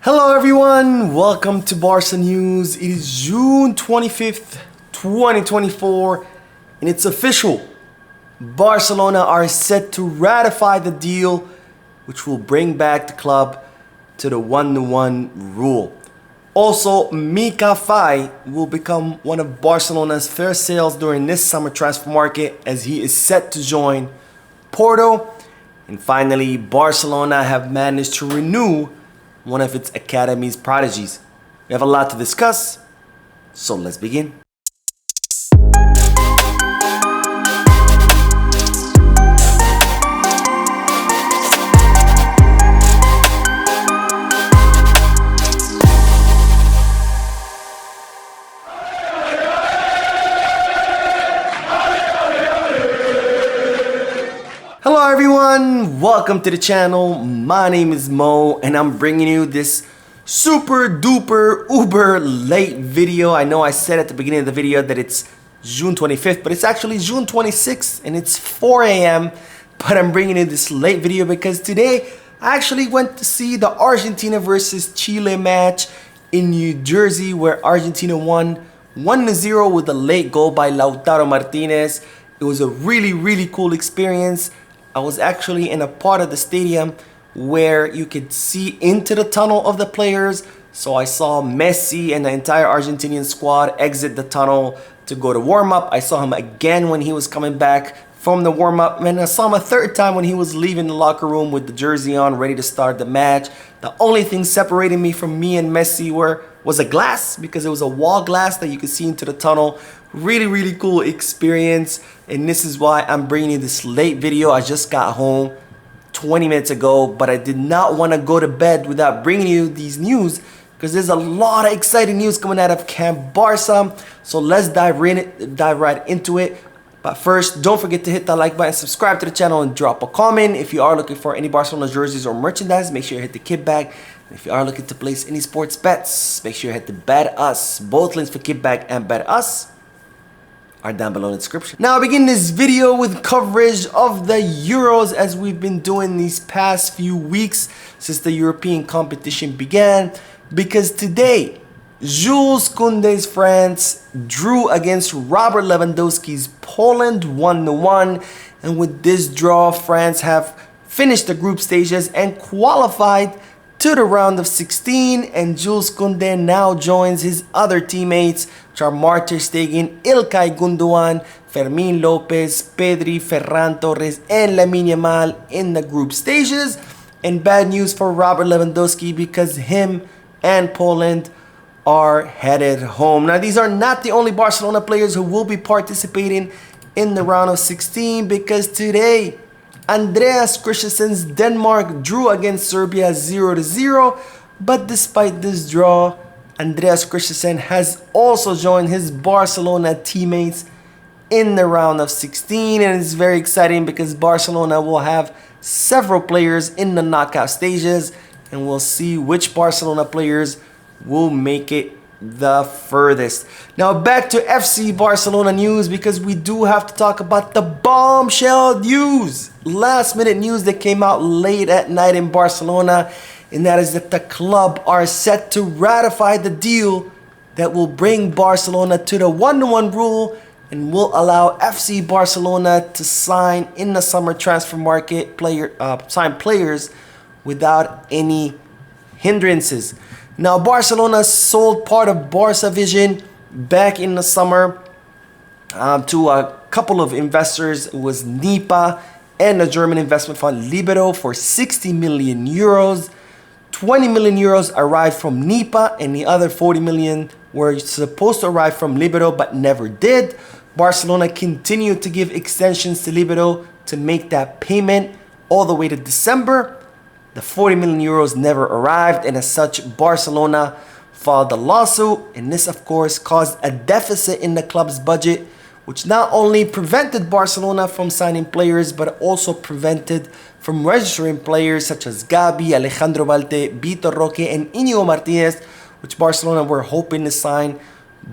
Hello everyone, welcome to Barca News. It is June 25th, 2024, and it's official. Barcelona are set to ratify the deal, which will bring back the club to the 1-1 rule. Also, Mika Faye will become one of Barcelona's first sales during this summer transfer market as he is set to join Porto. And finally, Barcelona have managed to renew one of its academy's prodigies. We have a lot to discuss, so let's begin. Hello everyone, welcome to the channel. My name is Mo and I'm bringing you this super duper uber late video. I know I said at the beginning of the video that it's June 25th, but it's actually June 26th and it's 4 a.m. But I'm bringing you this late video because today I actually went to see the Argentina versus Chile match in New Jersey, where Argentina won 1-0 with a late goal by Lautaro Martinez. It was a really cool experience. I was actually in a part of the stadium where you could see into the tunnel of the players. So I saw Messi and the entire Argentinian squad exit the tunnel to go to warm-up. I saw him again when he was coming back from the warm-up, and I saw him a third time when he was leaving the locker room with the jersey on, ready to start the match. The only thing separating me from me and Messi was a glass, because it was a wall glass that you could see into the tunnel. Really cool experience, and this is why I'm bringing you this late video. I just got home 20 minutes ago, but I did not want to go to bed without bringing you these news, because there's a lot of exciting news coming out of Camp Barca. So let's dive right into it. But first, don't forget to hit that like button, subscribe to the channel, and drop a comment. If you are looking for any Barcelona jerseys or merchandise, make sure you hit the kickback. And if you are looking to place any sports bets, make sure you hit the Bet Us. Both links for kickback and Bet Us are down below in the description. Now I begin this video with coverage of the Euros, as we've been doing these past few weeks since the European competition began, because today Jules Koundé's France drew against Robert Lewandowski's Poland 1-1, and with this draw France have finished the group stages and qualified to the round of 16, and Jules Koundé now joins his other teammates, which are Mark ter Stegen, Ilkay Gundogan, Fermin Lopez, Pedri, Ferran Torres, and Lamine Yamal in the group stages. And bad news for Robert Lewandowski, because him and Poland are headed home. Now these are not the only Barcelona players who will be participating in the round of 16, because today Andreas Christensen's Denmark drew against Serbia 0-0, but despite this draw, Andreas Christensen has also joined his Barcelona teammates in the round of 16, and it's very exciting because Barcelona will have several players in the knockout stages, and we'll see which Barcelona players will make it the furthest. Now back to FC Barcelona news, because we do have to talk about the bombshell news, last minute news that came out late at night in Barcelona, and that is that the club are set to ratify the deal that will bring Barcelona to the 1-1 rule and will allow FC Barcelona to sign in the summer transfer market sign players without any hindrances. Now Barcelona sold part of Barca Vision back in the summer to a couple of investors. It was NIPA and the German investment fund Libero for 60 million euros. 20 million euros arrived from NIPA, and the other 40 million were supposed to arrive from Libero but never did. Barcelona continued to give extensions to Libero to make that payment all the way to December. The 40 million euros never arrived, and as such, Barcelona filed a lawsuit, and this of course caused a deficit in the club's budget, which not only prevented Barcelona from signing players, but also prevented from registering players such as Gabi, Alejandro Balde, Vitor Roque, and Íñigo Martínez, which Barcelona were hoping to sign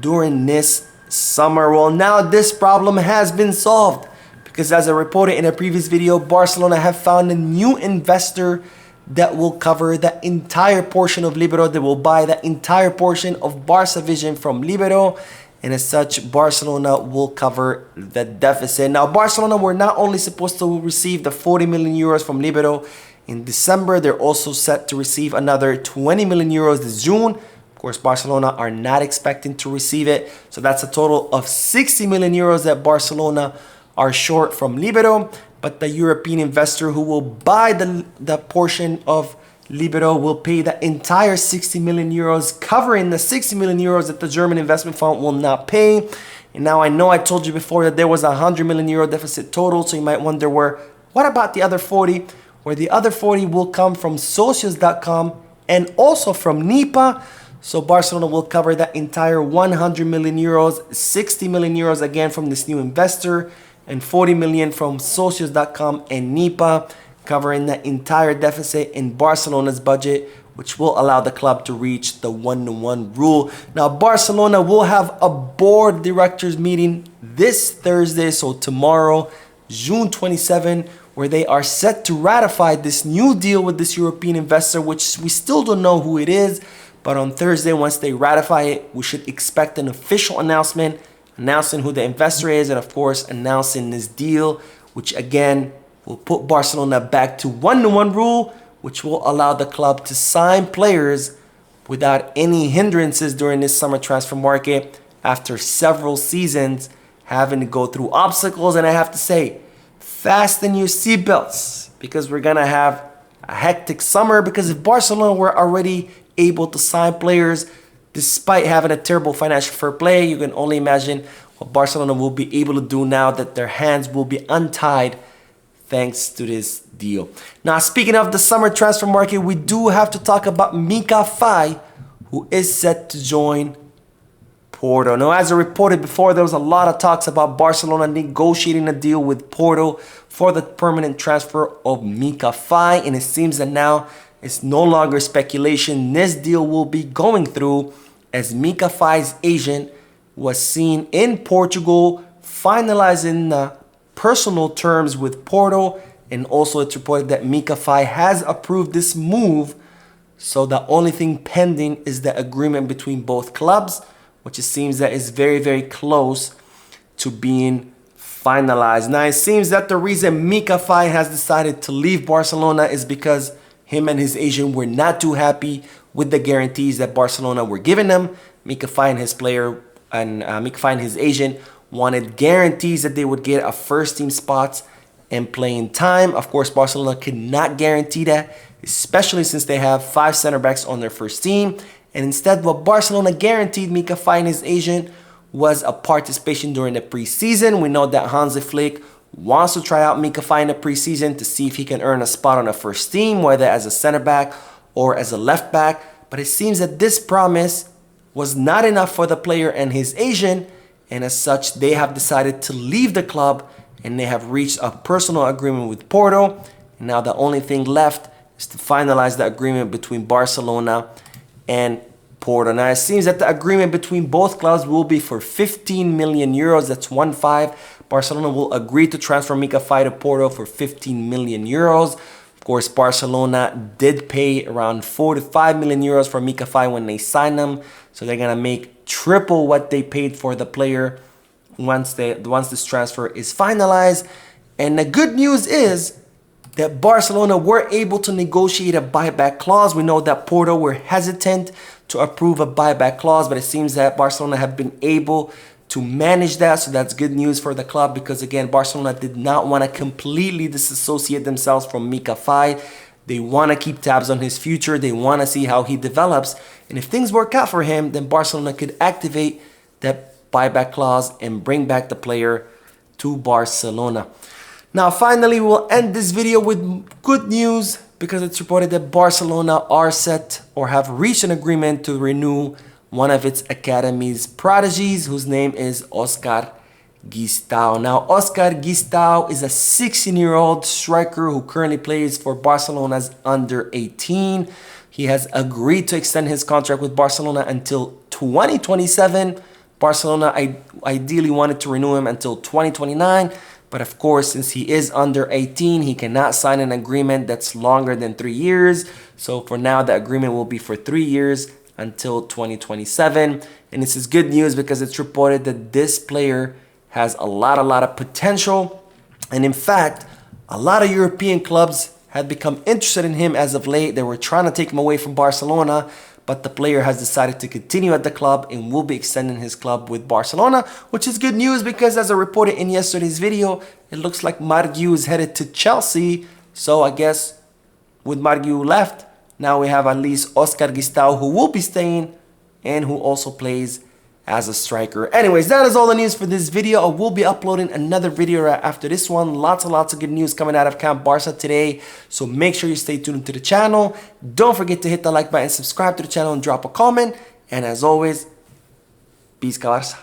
during this summer. Well, now this problem has been solved, because as I reported in a previous video, Barcelona have found a new investor that will cover the entire portion of Libero. They will buy the entire portion of Barca Vision from Libero. And as such, Barcelona will cover the deficit. Now, Barcelona were not only supposed to receive the 40 million euros from Libero in December, they're also set to receive another 20 million euros this June. Of course, Barcelona are not expecting to receive it. So that's a total of 60 million euros that Barcelona are short from Libero. But the European investor who will buy the portion of Libero will pay the entire 60 million euros, covering the 60 million euros that the German investment fund will not pay. And now I know I told you before that there was a 100 million euro deficit total, so you might wonder what about the other 40? Where the other 40 will come from socios.com and also from NIPA. So Barcelona will cover that entire 100 million euros, 60 million euros again from this new investor, and 40 million from socios.com and NIPA, covering the entire deficit in Barcelona's budget, which will allow the club to reach the 1-to-1 rule. Now, Barcelona will have a board directors meeting this Thursday, so tomorrow, June 27, where they are set to ratify this new deal with this European investor, which we still don't know who it is. But on Thursday, once they ratify it, we should expect an official announcement announcing who the investor is, and of course, announcing this deal, which again will put Barcelona back to 1-to-1 rule, which will allow the club to sign players without any hindrances during this summer transfer market after several seasons having to go through obstacles. And I have to say, fasten your seatbelts, because we're gonna have a hectic summer, because if Barcelona were already able to sign players despite having a terrible financial fair play, you can only imagine what Barcelona will be able to do now that their hands will be untied thanks to this deal. Now, speaking of the summer transfer market, we do have to talk about Mika Faye, who is set to join Porto. Now, as I reported before, there was a lot of talks about Barcelona negotiating a deal with Porto for the permanent transfer of Mika Faye, and it seems that now it's no longer speculation. This deal will be going through, as Mika Faye's agent was seen in Portugal finalizing the personal terms with Porto, and also it's reported that Mika Faye has approved this move. So the only thing pending is the agreement between both clubs, which it seems that is very, very close to being finalized. Now, it seems that the reason Mika Faye has decided to leave Barcelona is because him and his agent were not too happy with the guarantees that Barcelona were giving them. Mika Faye and his player and Mika Faye and his agent wanted guarantees that they would get a first team spots and playing time. Of course, Barcelona could not guarantee that, especially since they have 5 center backs on their first team. And instead, what Barcelona guaranteed Mika Faye and his agent was a participation during the preseason. We know that Hansi Flick wants to try out Mika Faye in the preseason to see if he can earn a spot on the first team, whether as a center back or as a left back. But it seems that this promise was not enough for the player and his agent, and as such, they have decided to leave the club, and they have reached a personal agreement with Porto. And now the only thing left is to finalize the agreement between Barcelona and Porto. Now, it seems that the agreement between both clubs will be for 15 million euros. That's 1-5. Barcelona will agree to transfer Mika Faye to Porto for 15 million euros. Of course, Barcelona did pay around 4 to 5 million euros for Mika Faye when they signed him. So they're going to make triple what they paid for the player once this transfer is finalized. And the good news is that Barcelona were able to negotiate a buyback clause. We know that Porto were hesitant to approve a buyback clause, but it seems that Barcelona have been able to manage that. So that's good news for the club, because again, Barcelona did not want to completely disassociate themselves from Mika Faye. They want to keep tabs on his future. They want to see how he develops. And if things work out for him, then Barcelona could activate that buyback clause and bring back the player to Barcelona. Now, finally, we'll end this video with good news, because it's reported that Barcelona are set or have reached an agreement to renew one of its academy's prodigies, whose name is Oscar Gistau. Now, Oscar Gistau is a 16-year-old striker who currently plays for Barcelona's under-18. He has agreed to extend his contract with Barcelona until 2027. Barcelona ideally wanted to renew him until 2029. But of course, since he is under 18, he cannot sign an agreement that's longer than 3 years. So for now, the agreement will be for 3 years until 2027. And this is good news because it's reported that this player has a lot of potential. And in fact, a lot of European clubs had become interested in him as of late. They were trying to take him away from Barcelona, but the player has decided to continue at the club and will be extending his club with Barcelona, which is good news because as I reported in yesterday's video, it looks like Margiu is headed to Chelsea. So I guess with Margiu left, now we have at least Oscar Gistau, who will be staying and who also plays as a striker. Anyways, that is all the news for this video. I will be uploading another video right after this one. Lots of good news coming out of Camp Barca today. So make sure you stay tuned to the channel. Don't forget to hit the like button, subscribe to the channel, and drop a comment. And as always, peace, Barca.